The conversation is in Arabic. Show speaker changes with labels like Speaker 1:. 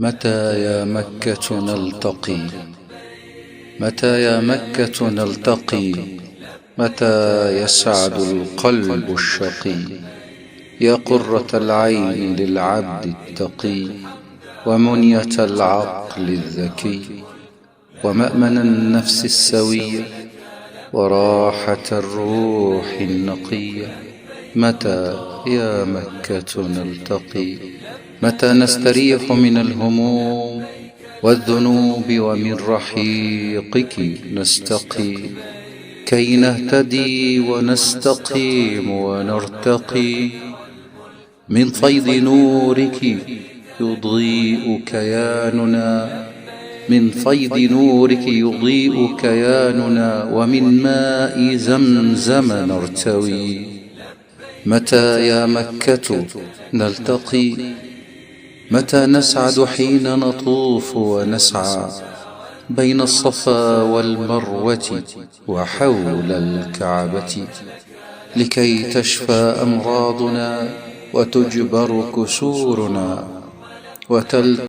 Speaker 1: متى يا مكة نلتقي؟ متى يا مكة نلتقي؟ متى يسعد القلب الشقي؟ يا قرة العين للعبد التقي، ومنية العقل الذكي، ومأمن النفس السوية، وراحة الروح النقية. متى يا مكة نلتقي؟ متى نستريح من الهموم والذنوب، ومن رحيقك نستقي، كي نهتدي ونستقيم ونرتقي. من فيض نورك يضيء كياننا، من فيض نورك يضيء كياننا، ومن ماء زمزم نرتوي. متى يا مكة نلتقي؟ متى نسعد حين نطوف ونسعى بين الصفا والمروة وحول الكعبة، لكي تشفى أمراضنا وتجبر كسورنا